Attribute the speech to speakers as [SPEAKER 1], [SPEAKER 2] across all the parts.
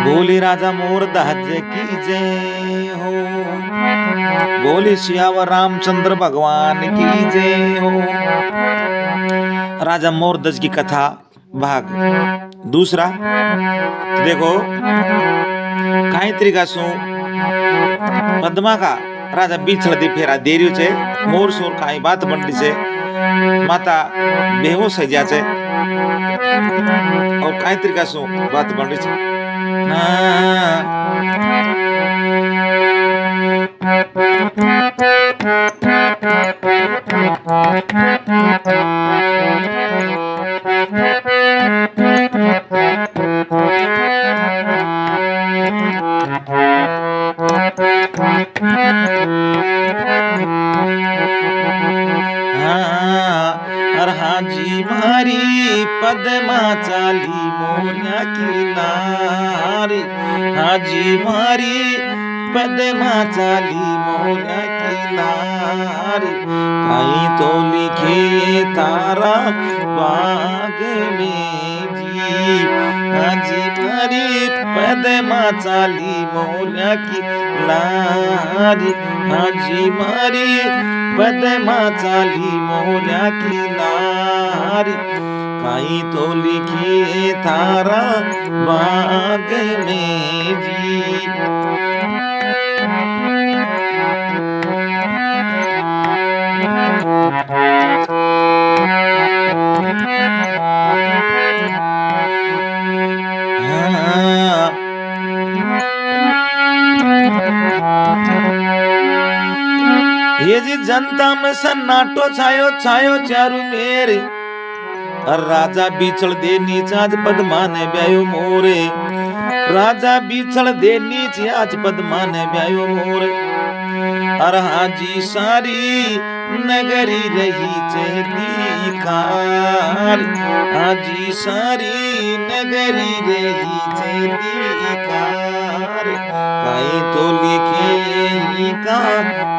[SPEAKER 1] बोले राजा मोर ध्वज की जय हो, बोले सियावर रामचंद्र भगवान की जय हो। राजा मोर ध्वज की कथा भाग दूसरा। देखो कई तरीका सु पद्मा का राजा बीछड़ दे फेरा दे रही छे, मोर शोर कई बात बन रही छे, माता बेहोश हो जा छे और कई तरीका सु बात बन रही छे। हाजी मारी पद्मा चाली मोरिया की नारी, हाजी मारी पद्मा चाली मोरिया की नारी, कहीं तो लिखे तारा बाग में जी, हाजी मारी पद्मा चाली मोरिया की नारी, हाजी मारी पद्मा चाली मोरिया की नारी, कहीं तो लिखी तारा बाग में जी। ये जी जनता में सन्नाटो छायो छायो चारू मेरे, राजा बीछड़ दे नीच आज पद्मा ने ब्यायो मोरे, राजा बीछड़ दे नीच आज पद्मा ने ब्यायो मोरे। अर हाजी सारी नगरी रही चहती कार, हाजी सारी नगरी रही चहती कार, कहीं तो लिखे का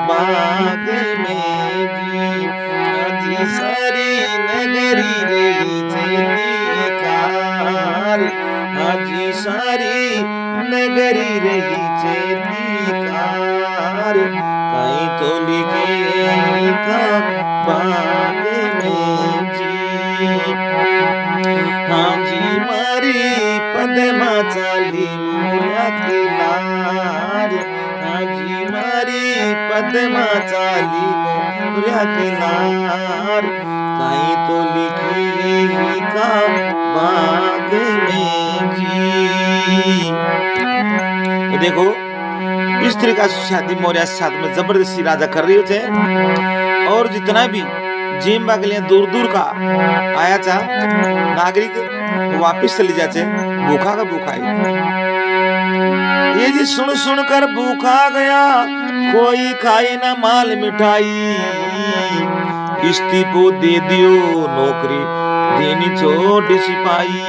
[SPEAKER 1] बाग में जी, हाजी सारी नगरी रही चहती कार, हाजी सारी नगरी रही चहती कार, कहीं तो लिखे का बाग में जी। हाजी मारी पद्मा चाली मोरिया की नारी, हाजी मारी पद्मा चाली मोरिया की नारी, कहीं तो लिखी का बाग में जी। तो देखो इस तरीका से शादी मौर्य साथ में जबरदस्ती राजा कर रही है, और जितना भी जिम्बा के लिए दूर दूर का आया था नागरिक वापिस चली जाते भूखा का भूखा ही। ये जी सुन सुन कर भूखा गया कोई खाई ना माल मिठाई, इस्तीफो दे दियो नौकरी देनी छोटी सिपाही।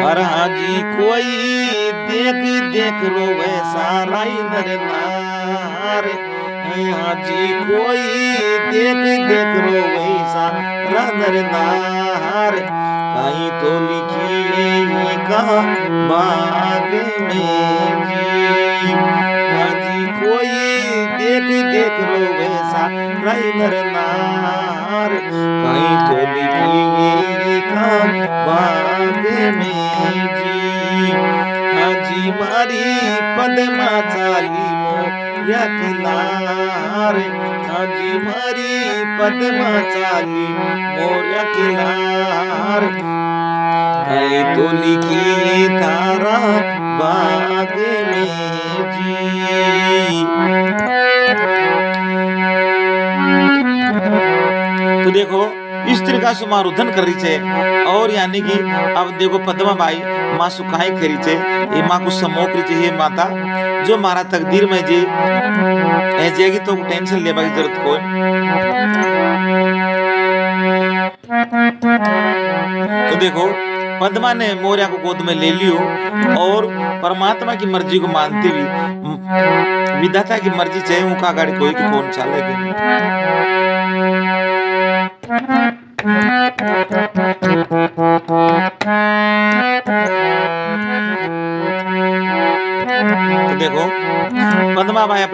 [SPEAKER 1] और हाजी कोई देख देख लो वैसा राई नर नार, हाजी कोई देख देख लो वैसा नर नार, कहीं तो लिखी का बाग में जी, हाजी कोई देख देख लो वैसा राई नर नार, कहीं तो लिखी का बाग में जी। हाजी मारी पद्मा चाली मोरिया की नारी, हाजी मारी पद्मा चाली मोरिया की नारी, कहीं तो लिखी तारा बाग में जी। तो देखो इस तरीका से माँ रुधन कर रही है, और यानी कि अब देखो पद्मा बाई माँ सुखाई करी छे, ये माँ को समोक रही है माता जो मारा तकदीर में जे जाएगी तो टेंशन लेने की जरूरत कोई। तो देखो पद्मा ने मौर्य को गोद में ले लियो और परमात्मा की मर्जी को मानती हुई विधाता की मर्जी चाहे उनका गाड़ी कोई की कौन चालेगी।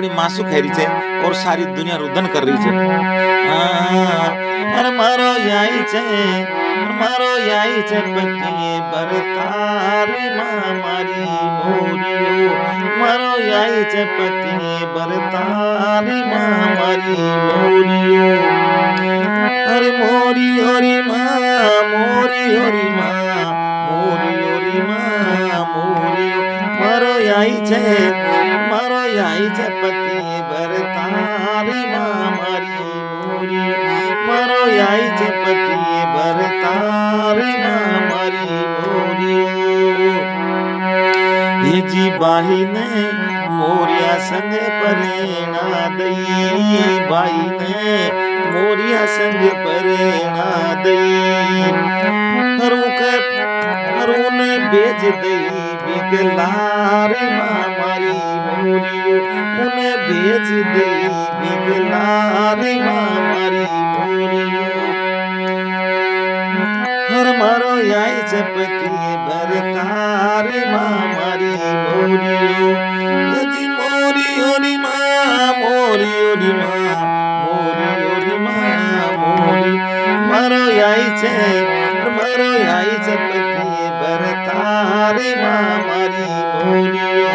[SPEAKER 1] अपनी मासू खैरी छे और सारी दुनिया रुदन कर रही छे। अरे मारो याई छे, मारो याई छे पतिए बरतारी मारी मोरियो, मारो याई छे पतिए बरतारी मारी मोरियो। अरे मोरियो री माँ, मोरियो री माँ, मोरियो री माँ, मोरियो मारो याई छे, मारो याई छे पतिए बरतारी मारी मोरियो, मारो याई छे पतिए बरतारी मारी मोरियो। ये जी बाही ने मोरिया संग परेणा दई, बाई ने मोरिया संग परेणा दई, हरूले बेच दई बिगलार मारी मोरियो, उन्हें बेच दई बिगलार मारी मोरियो। हर मारो याई छे पतिए बरतारी मारी मोरियो, जी मोरियो री माँ, मोरियो री माँ, मोरियो री माँ, मोरी मारो याई छे, मारो याई छे पतिए बरतारी मारी मोरियो।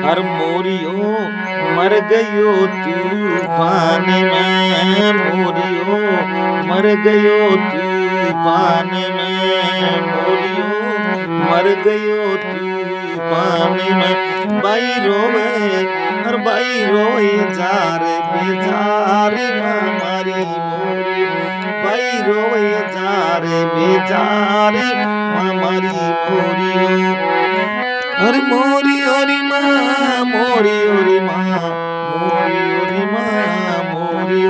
[SPEAKER 1] हर मोरियो मर गयो तूफान में, मोरियो मर गयो तूफान में, मोरियो मर गयो तूफान में। बाई रोवे, हर बाई रोए जार बेजार मारी मोरियो, बाई रोए जार बेजार मारी मोरियो। अरे मोरियो री माँ, मोरियो री माँ, मोरियो री माँ, मोरियो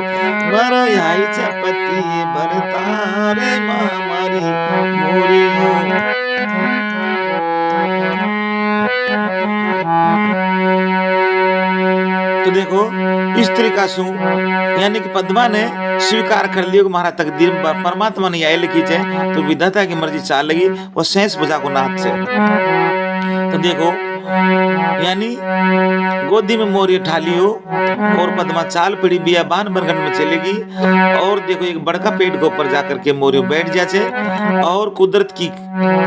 [SPEAKER 1] मारो याई छे पतिए बरतारी मारी मोरियो। तो देखो इस तरीका से यानी कि पद्मा ने स्वीकार कर लिया कि हमारा तकदीर परमात्मा ने यही लिखी है, तो विधाता की मर्जी चाल लगी वो शेष बुझा को नाथ से। तो देखो यानी गोदी में मोरिया ठालियो और पद्मा चाल पड़ी बियाबान बनगढ़ में चलेगी, और देखो एक बड़का पेड़ के ऊपर जाकर के मोरियो बैठ जाए और कुदरत की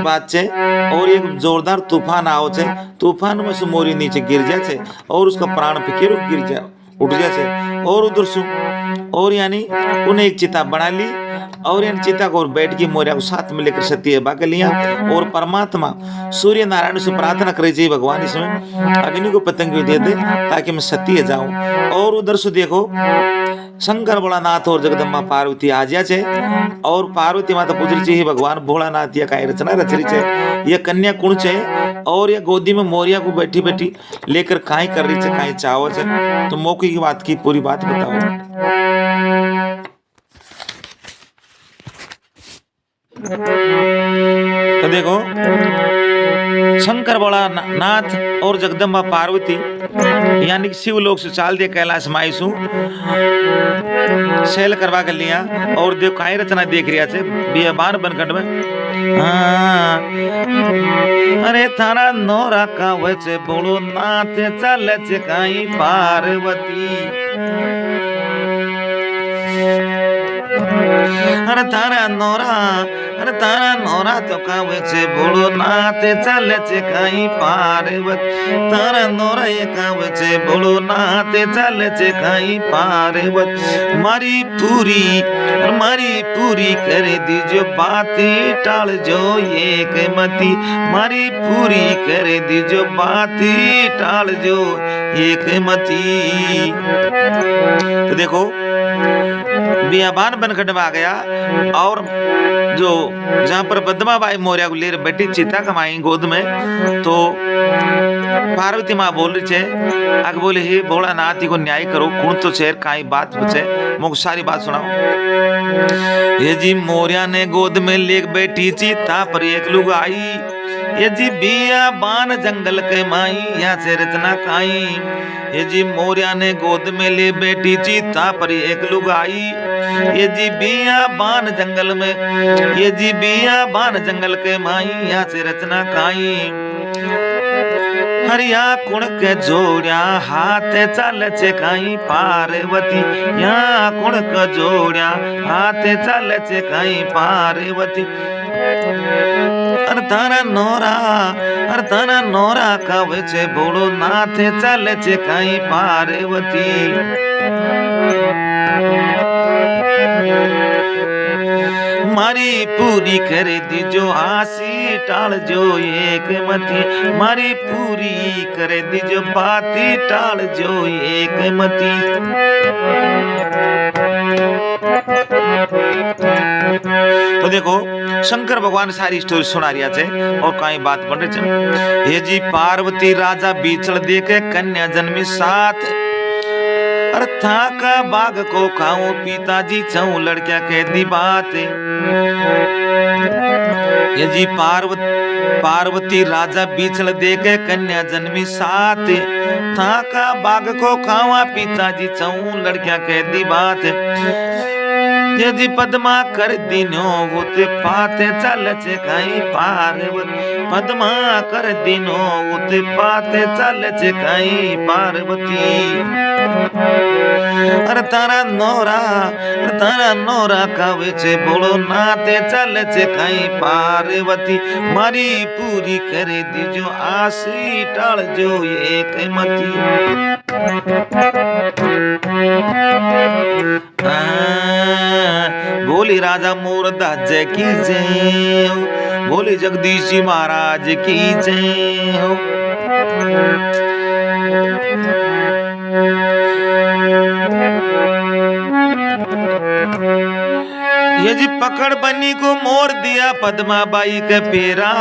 [SPEAKER 1] बात है, और एक जोरदार तूफान आओ छे, तूफान में से मोरी नीचे गिर जाए और उसका प्राण फिकेरो गिर जाए उठ जाए, और उधर सु और यानी उन्हें एक चिता बना ली, और इन चिता को बैठ के मोरिया को साथ में लेकर सत्य बाग लिया, और परमात्मा सूर्य नारायण से प्रार्थना करे जी भगवान इसमें अग्नि को पतंग दे दे ताकि मैं सत्य जाऊं। और उधर से देखो शंकर भोलानाथ और जगदम्बा पार्वती आ जाए, और पार्वती माता पूछ रही भगवान भोलानाथ या काई रचना रच रही है, ये कन्या कुण है, और ये गोदी में मोरिया को बैठी बैठी लेकर काई कर रही है, काई चाहो है। तो मौके की बात की पूरी बात बताओ। तो देखो शंकर भोलानाथ और जगदम्बा पार्वती यानी कि शिवलोक से चाल दिया कैलाश माईसु शैल करवा कर लिया, और देखो काई रचना देख रिया थे बियाबान बनखंड में। अरे थारा नोरा का वचे बोलो नाथ चल काई पार्वती, अरे तारा नोरा तो कावे छे बोलो नाथ चले छे काई पार्वती, तारा नोरा ये कावे छे बोलो नाथ चले छे काई पार्वती। मारी पूरी करे दीजो बाती टाल जो एक मती, मारी पूरी करे दीजो बाती टाल जो एक मती। तो देखो बियाबान बनखंड में आ गया, और जो जहाँ पर पद्माबाई मौर्य को ले बैठी चिता कमाई गोद में, तो पार्वती माँ बोल रही है आगे बोले हे भोलानाथ को न्याय करो, कौन तो शेर काई बात पूछे, मुझे सारी बात सुनाओ। ये जी मौर्या ने गोद में ले बैठी चिता पर एक लुगाई, ये जी बिया बान जंगल के माई यहाँ से रचना खाई। ये जी मोरिया ने गोद में ले बेटी चीता पर एक लुगाई। ये जी बिया बान जंगल में, ये जी बिया बान जंगल के माई यहाँ से रचना खाई। हरिया कुण के जोड़िया हाथ चल चकाई पार्वती, यहाँ कुण के जोड़िया हाथ चल चकाई पार्वती। तारा नोरा कवे छे बोलो नाथे चल चकाई पार्वती। मारी पूरी कर दी जो आसी टाल जो एक मती, मारी पूरी कर दी जो बाती टाल जो एक मती। तो देखो शंकर भगवान सारी स्टोरी सुना रिया छे और कई बात बन रही छे। ये जी पार्वती राजा बीचल देखे कन्या जन्मी साथ, अर्था का बाग को खाऊं पिताजी छऊ लड़किया कह दी बात। ये जी पार्वती राजा बीचल देखे कन्या जन्मी साथ, था का बाग को खावा पिताजी छऊ लड़किया कह दी बात। ये जी पद्मा कर दिनो उते पाते चल चकाई पार्वती, पद्मा कर दिनो उते पाते चल चकाई पार्वती। अरे तारा नोरा कवे छे बोलो नाते चल चकाई पार्वती। मारी पूरी करे दी जो आसी टाल जो एक मती। बोली राजा मोरदास की जय हो, बोली जगदीश जी महाराज की जय हो। ये जी पकड़ बनी को मोर दिया पद्मा बाई के पेरा,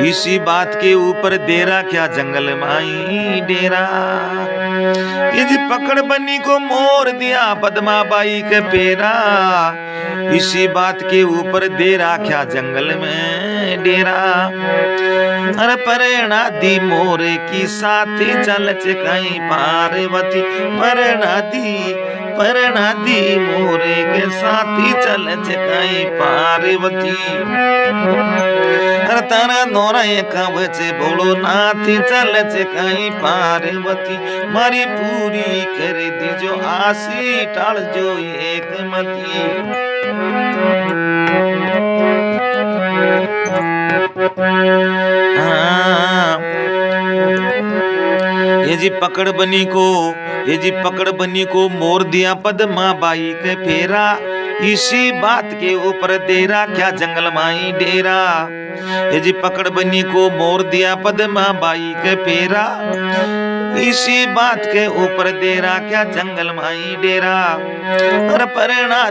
[SPEAKER 1] इसी बात के ऊपर देरा क्या जंगल माई डेरा। ये जी पकड़ बनी को मोर दिया पद्मा बाई के पेरा, इसी बात के ऊपर देरा क्या जंगल में डेरा। अरे प्रेरणा दी मोर की साथी चल चकाई पार्वती, प्रेरणा दी मोरे के साथी चल चकाई पार्वती। अरे तारा नोरा कवे छे बोलो नाथी चल चकाई पार्वती। मारी पूरी कर दी जो आसी टाल जो एक मती। ये जी पकड़ बनी को मोर दिया पद्मा बाई के फेरा, इसी बात के ऊपर देरा क्या जंगल माई डेरा। ये जी पकड़ बनी को मोर दिया पद्मा बाई के फेरा, इसी बात के ऊपर देरा क्या जंगल माई डेरा। और प्रेरणा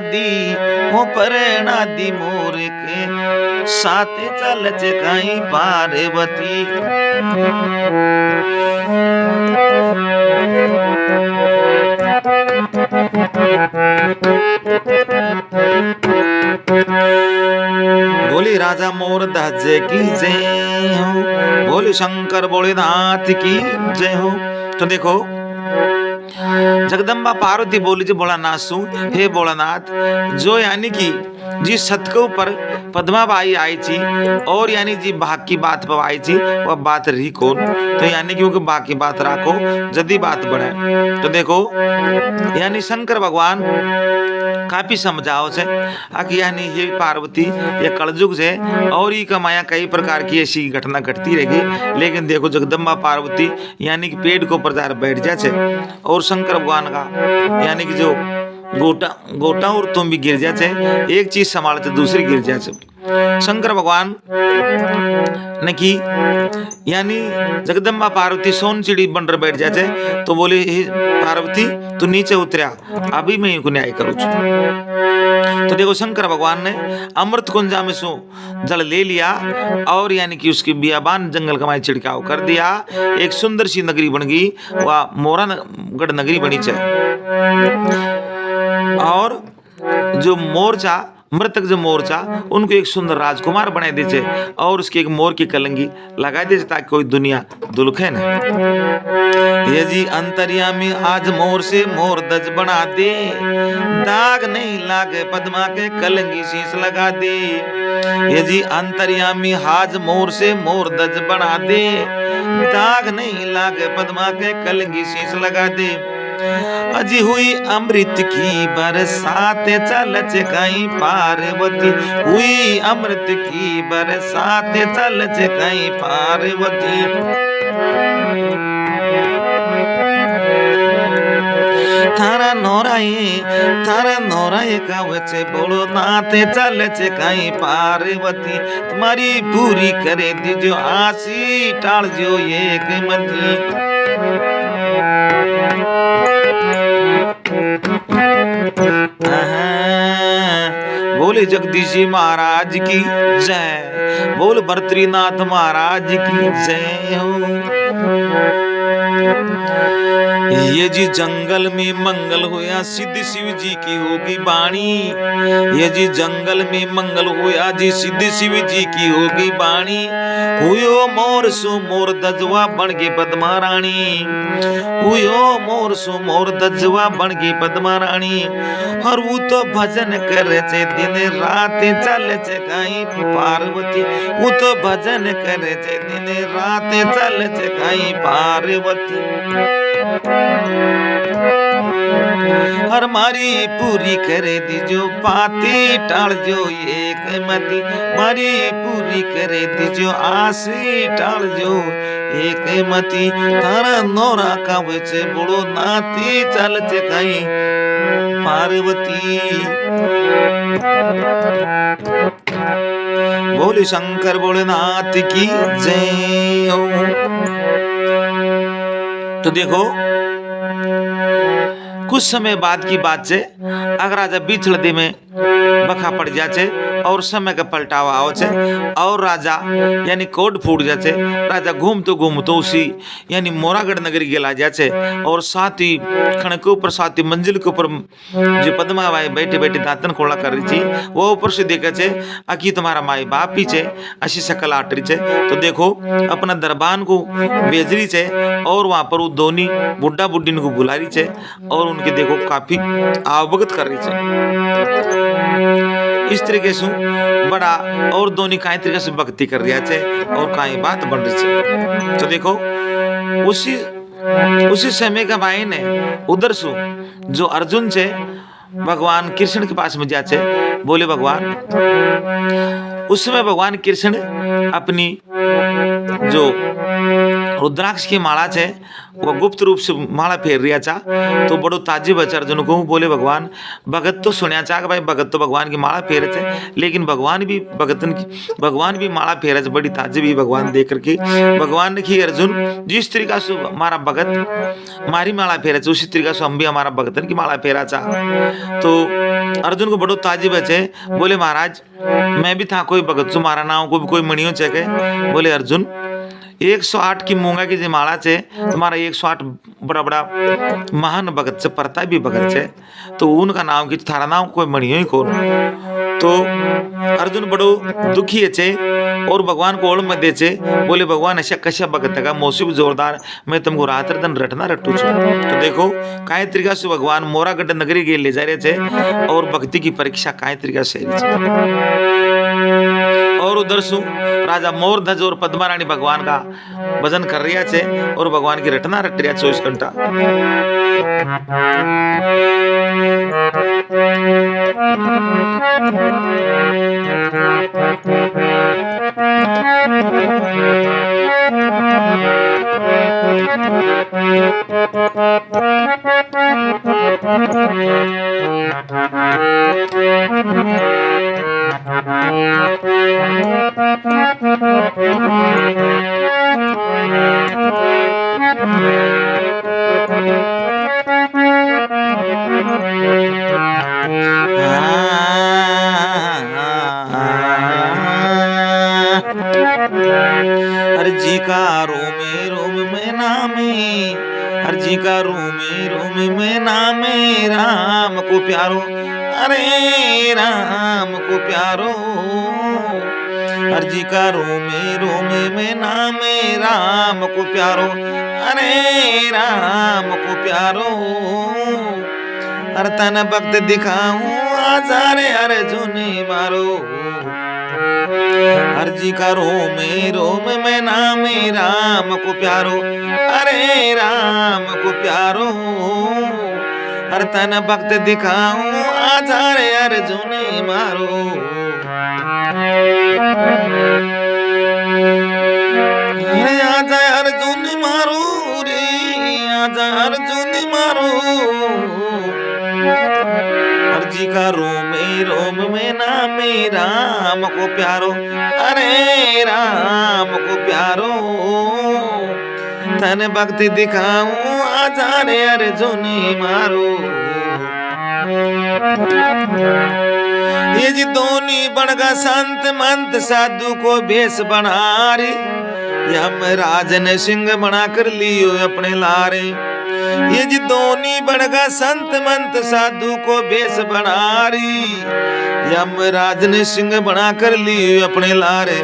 [SPEAKER 1] दी मोर के साथ चल चकाई पार्वती। बोली राजा मोरदास की जय हो, बोली शंकर भोलेनाथ की जय हो। तो देखो जगदम्बा पार्वती बोली जो भोलानाथ सु, हे भोलानाथ जो यानी कि जिस सत के ऊपर पद्माबाई आई थी और यानी जी भाग की बात पर आई थी वह बात रही कौन, तो यानी कि भाग की बात राखो जदी बात बढ़े। तो देखो यानी शंकर भगवान काफी समझाओ से कि यानी ये पार्वती ये कलयुग से और ही कमाया कई प्रकार की ऐसी घटना घटती रहेगी। लेकिन देखो जगदम्बा पार्वती यानी कि पेड़ के ऊपर जाकर बैठ जाए और शंकर भगवान का यानी कि जो गोटा और तुम भी गिर जाते, एक चीज संभालते दूसरी गिर जाते। शंकर भगवान ने की यानी जगदम्बा पार्वती सोन चिड़ी बनकर बैठ जाते तो बोले हे पार्वती तू नीचे उतरिया अभी मैं इनको न्याय करूँ। तो देखो शंकर भगवान ने अमृत कुंजा में सो जल ले लिया और यानी कि उसकी बियाबान जंगल कमाई छिड़काव कर दिया। एक सुंदर सी नगरी बन गई, वह मोरागढ़ नगरी बनी चाहिए। और जो मोर्चा मृतक जो मोर चा उनको एक सुंदर राजकुमार बना दीजिए और उसकी एक मोर की कलंगी लगा दीजिए ताकि कोई दुनिया दुलखे न। ये जी अंतर्यामी आज मोर से मोर दज बना दे, दाग नहीं लागे पद्मा के कलंगी शीश लगा दे। ये जी अंतर्यामी आज मोर से मोर दज बना दे, दाग नहीं लागे पद्मा के कलंगी शीश लगा दे। अजी हुई अमृत की बरसात चल कहीं पार्वती, हुई अमृत की बरसात चल कहीं पार्वती। थारा नौराए कावचे बोलो नाते चल कहीं पार्वती, तुम्हारी पूरी करे दीजो आसी टाल जो एक मती। बोले जगदीश जी महाराज की जय, बोल भर्तृनाथ महाराज की जय हो। ये जी जंगल में मंगल होया सिद्ध शिव जी की होगी बाणी, ये जी जंगल में मंगल होया जी सिद्ध शिव जी की होगी बाणी। हुयो मोर सु मोर दजवा बन गई पद्मा रानी, हुयो मोर सु मोर दजवा बन गई पद्मा रानी। और वो तो भजन करे छे दिन रात चले छे कहीं पार्वती, वो तो भजन करे छे दिन रात चले छे कहीं पार्वती। हर मारी पूरी करे दीजो पाती टाल जो एक मती, मारी पूरी करे दीजो आसी टाल जो एक मती। तारा नौरा कावचे बोलो नाती चल चे कहीं पार्वती। बोले शंकर भोलेनाथ की जय हो। तो देखो कुछ समय बाद की बात है, अगर राजा बीच लदी में बखा पड़ जाचे और समय का पलटावा आओ छे और राजा यानी कोड फूट जाचे, राजा घूमतो उसी यानी मोरागढ़ नगरी गेला जाचे और साथ ही खण के ऊपर साथ ही मंजिल के ऊपर जो पद्मा बाई बैठे बैठे दातन खोला कर रही थी वो ऊपर से देखा छे आखी तुम्हारा माई बाप ही छे अशी शकल आट रही छे। तो देखो अपना दरबान को भेज रही छे और वहां पर वो दोनी बुढ़ा बुढ़ी को बुला रही छे और उनके देखो काफी आवभगत कर रही छे। इस तरीके से बड़ा और दोनी काई तरीके से भक्ति कर रहा छे और काई बात बन रही छे। तो देखो उसी समय का भाई ने उधर सु जो अर्जुन छे भगवान कृष्ण के पास में जाचे, बोले भगवान। उस समय भगवान कृष्ण अपनी जो रुद्राक्ष की माला छे वो गुप्त रूप से माला फेर रिया चा। तो बड़ो ताज्जुब है अर्जुन को, बोले भगवान भगत तो सुनिया चा भाई भगत तो भगवान की माला फेरे थे, लेकिन भगवान भी माला फेरे थे। बड़ी ताज्जुब ही भगवान देख करके भगवान ने की अर्जुन जिस तरीका से हमारा भगत मारी माला फेरे उसी तरीका से हम भी हमारा भगतन की माला फेरा चा। तो अर्जुन को बड़ो ताज्जुब है, बोले महाराज मैं भी था कोई भगत सु मारा नाम को भी कोई मणियों चे के। बोले अर्जुन 108 की मूंगा की जो माला छे तुम्हारा 108 बड़ा बड़ा महान भगत से परता भी भगत छे, तो उनका नाम की थारा नाम कोई मणियो ही कौन। तो अर्जुन बड़ो दुखी है और भगवान को ओढ़ मत दे। बोले भगवान ऐसा कशा भगत का मौसम जोरदार मैं तुमको रात दिन रटना रटू छू। तो देखो काय तरीका से भगवान मोरागढ़ नगरी के ले जा रहे थे और भक्ति की परीक्षा काय तरीका से और उधर सु राजा मोर ध्वज और पद्मा रानी भगवान का भजन कर रिया छे और भगवान की रटना रट रिया 24 घंटा। हर जी का रोम में नामे, हर जी का रोम में नामे राम को प्यारो अरे राम को प्यारो अर्जी का रोमे में नामे राम को प्यारो अरे राम को प्यारो हर तन भक्त दिखाऊं आजारे अर्जुन मारो अर्जी का रोम में नामे राम को प्यारो अरे राम को प्यारो हर तन भक्त दिखाऊं आजारे अर्जुन मारो अरे आजा अर्जुन मारो रे आजा अर्जुन मारो अर्जी का रोम में नामे राम को प्यारो अरे राम को प्यारो तन भक्ति दिखाऊं आजारे अर्जुन मारो ये जी दोनी बड़गा संत मंत साधु को भेष बनारे यमराज ने सिंह बना कर लियो अपने लारे ये जी दोनी बड़गा संत मंत साधु को भेष बनारी यमराज ने सिंह बना कर लियो अपने लारे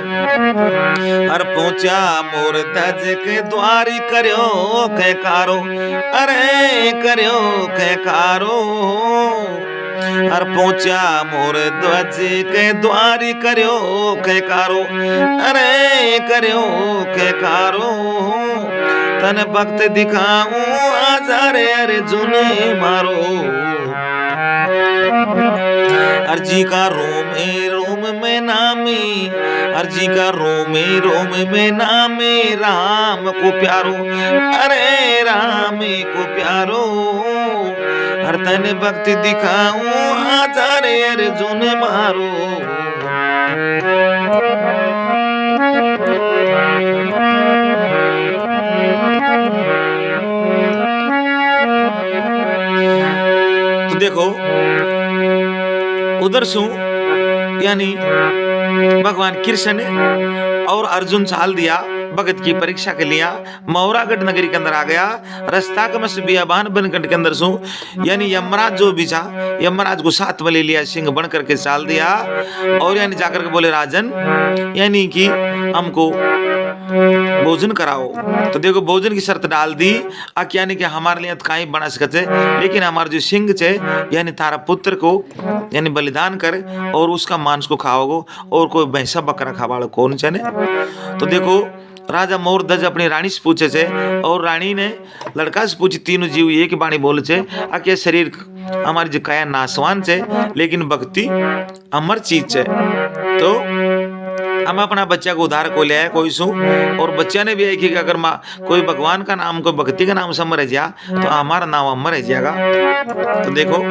[SPEAKER 1] हर पहुंचा मोर तज के द्वारी करो कहकारो अरे करो कहकारो हर पहुंचा मोर ध्वज के द्वारी करो कहकारो अरे करो कहकारो तन भक्त दिखाऊं आजारे अर्जुन मारो अर्जी का रोम में नामे अर्जी का रोम में नामे राम को प्यारो अरे राम को प्यारो हर तन भक्ति दिखाऊं आजारे अर्जुन मारो तो देखो उधर सु यानी भगवान कृष्ण और अर्जुन चाल दिया भगत की परीक्षा के लिया मौरागढ़ नगरी के अंदर आ गया रास्ता का मस बियाबान बनगढ़ के अंदर सु यानी यमराज जो बिछा यमराज को साथ में ले लिया सिंह बन करके चाल दिया और यानी जाकर के बोले राजन यानी कि हमको भोजन कराओ तो देखो भोजन की शर्त डाल दी यानी कि हमारे लिए तो कहीं बना सकते लेकिन हमारा जो सिंह छे यानी तारा पुत्र को यानी बलिदान कर और उसका मांस को खाओगो और कोई भैंसा बकरा खावाड़ो कौन चने तो देखो राजा मोरध्वज अपनी रानी से पूछे छे और रानी ने लड़का से पूछी तीनों जीव एक बाणी बोले छे के शरीर हमारी जो काया नासवान छे लेकिन भक्ति अमर चीज है तो हम अपना बच्चा को उधार को ले आए कोई सु और बच्चा ने भी एक ही अगर कोई भगवान का नाम कोई भक्ति का नाम से मर जा तो हमारा नाम अमर रह जाएगा तो देखो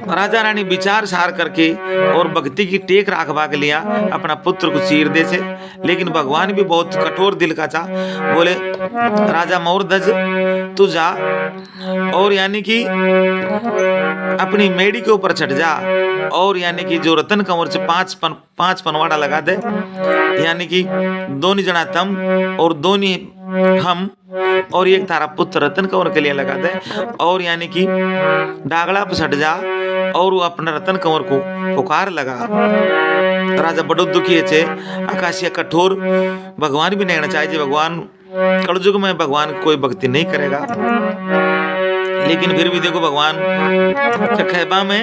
[SPEAKER 1] राजा रानी विचार सार करके और भक्ति की टेक राखवा के लिया अपना पुत्र को चीर दे छे लेकिन भगवान भी बहुत कठोर दिल का था बोले राजा मोरध्वज तू जा और यानी कि अपनी मेडी के ऊपर चढ़ जा और यानी कि जो रतन कंवर से पांच पनवाड़ा लगा दे यानी कि दोनों जना तम और दोनों हम और एक तारा पुत्र रतन कंवर के लिए लगा दे और यानी कि डागड़ा पर सट जा और वो अपना रतन कंवर को पुकार लगा राजा बड़ो दुखी है आकाशीय कठोर भगवान भी नहीं चाहिए भगवान कलयुग में भगवान कोई भक्ति नहीं करेगा लेकिन फिर भी देखो भगवान के खेबा में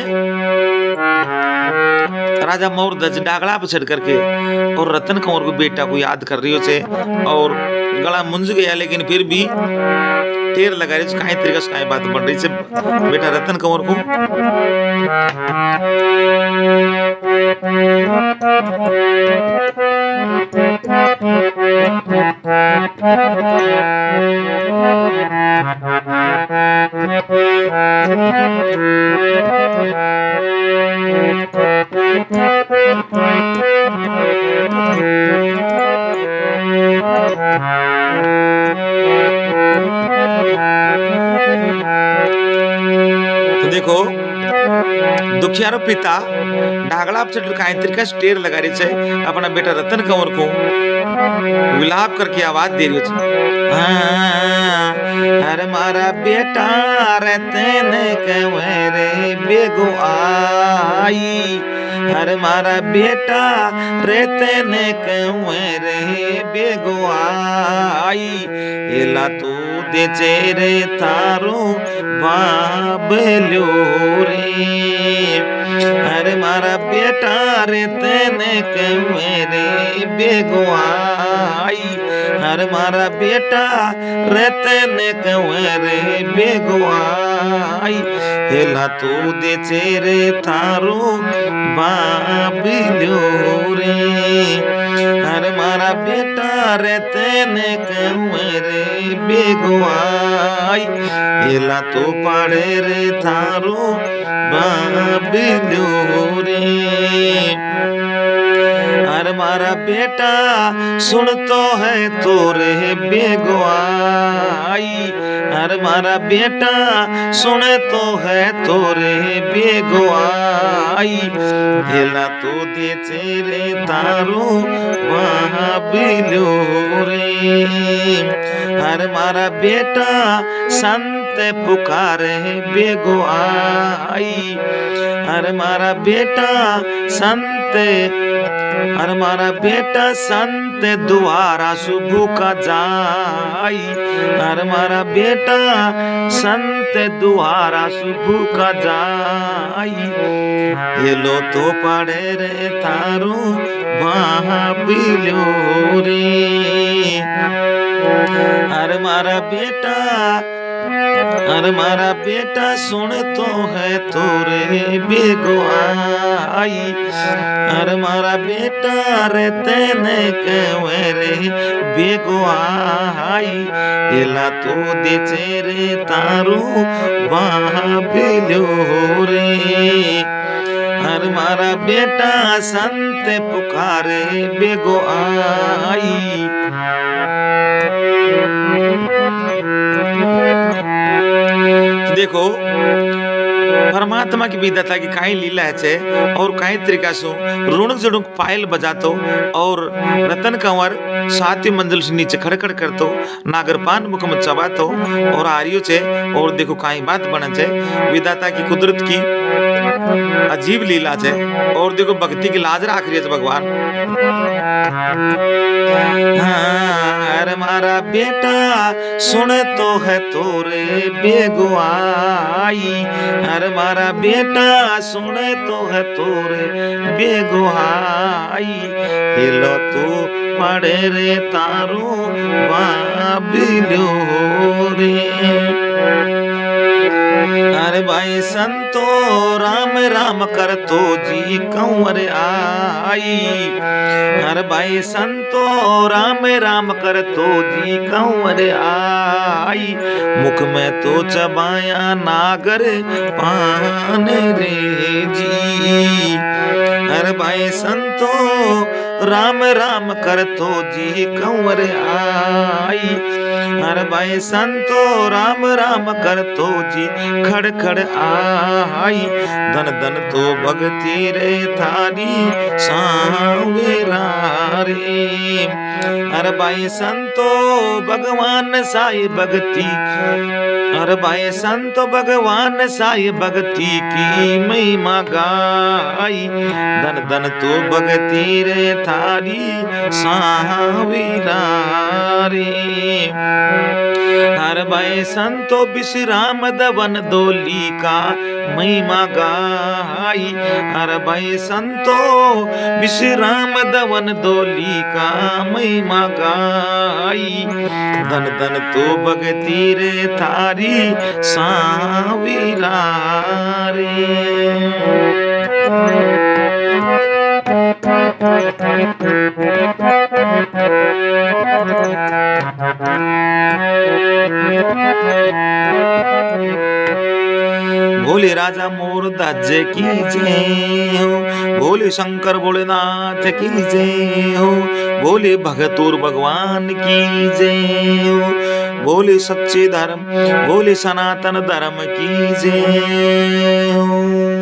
[SPEAKER 1] राजा मोरध्वज डागड़ा पर चढ़ करके और रतन कंवर को बेटा को याद कर रही हो और गला मुंज गया लेकिन फिर भी टेर लगा रही कहीं तरीका से कहीं बात बन रही से बेटा रतन कंवर को तो देखो दुखियारो पिता ढागला काहीतरी का स्टेर लगा रही है अपना बेटा रतन कंवर को विलाप करके आवाज दे रही है। हर मारा बेटा रतन कंवर बेगो आई, हर मारा बेटा रतन कंवर बेगो आई, एला तू दे चेरे थारो बाबलो रे, हर मारा बेटा रतन कंवर बेगो आई, हर मारा बेटा रतन कंवर बेगो आई, हेला तू दे चेरे थारो बाबलो रे, हर मारा बेटा रतन कंवर बेगो आई, हेला तो पड़े रे थारो बाबलो रे, हर मारा बेटा सुन तो है तोरे बेगो आई, हर मारा बेटा सुन तो है तोरे बेगो आई, हेला तो दे चेरे तारो वहाँ बिलो रे, हर मारा बेटा संत पुकारे बेगो आई, हर मारा बेटा संत, हर मारा बेटा संत द्वारा सुबह का जाई, हर मारा बेटा संत द्वारा सुबह का जाई, ये लो तो पड़े रे थारो वहाँ बिलो रे, हर मारा बेटा, हर मारा बेटा सुन तो है तोरे बेगो आई, हर मारा बेटा रतन कंवर बेगो आई, एला तो दे चेरे तारो वहाँ बिलो रे, हर मारा बेटा संत पुकारे बेगो आई। देखो परमात्मा की विधाता की काही लीला है और काही तरीका से रुणक जुड़ुक पायल बजातो और रतन कंवर सातवीं मंजिल से नीचे खड़खड़ करतो, नागरपान मुख में चबातो और आर्यो छे, और देखो काही बात बने छे विधाता की कुदरत की अजीब लीला छे, और देखो भक्ति की लाज राख रही है भगवान। हर मारा बेटा सुन तो है तोरे बेगो आई, हर मारा बेटा सुन तो है तोरे बेगो आई, हेलो तू पड़े रे तारो बाबिलो रे, अरे भाई संतो राम राम कर तो जी कंवर आई, अरे भाई संतो राम राम कर तो जी कंवर आई, मुख में तो चबाया नागर पान रे जी, अरे भाई संतो राम राम कर तो जी कंवर आई, हर भाई संतो राम राम कर तो जी खड़ खड़ आई, धन धन तो भक्ति रे थारी सावेरा रे, हर भाई संतो भगवान साई भक्ति, हर भाई संतो भगवान साई भक्ति की महिमा गाई, धन धन तो भक्ति रे थारी सावेरा रे, हर भाई संतो विश्राम दवन दोली का महिमा गाई, हर भाई संतो विश्राम दवन दोली का महिमा गाई, धन धन तो भगती रे थारी सावीरा रे। भोले राजा मोर राज्य की जय हो। बोले शंकर भोलेनाथ की जय हो। बोले भगतूर भगवान की जय हो। बोले सच्चे धर्म, बोले सनातन धर्म की जय हो।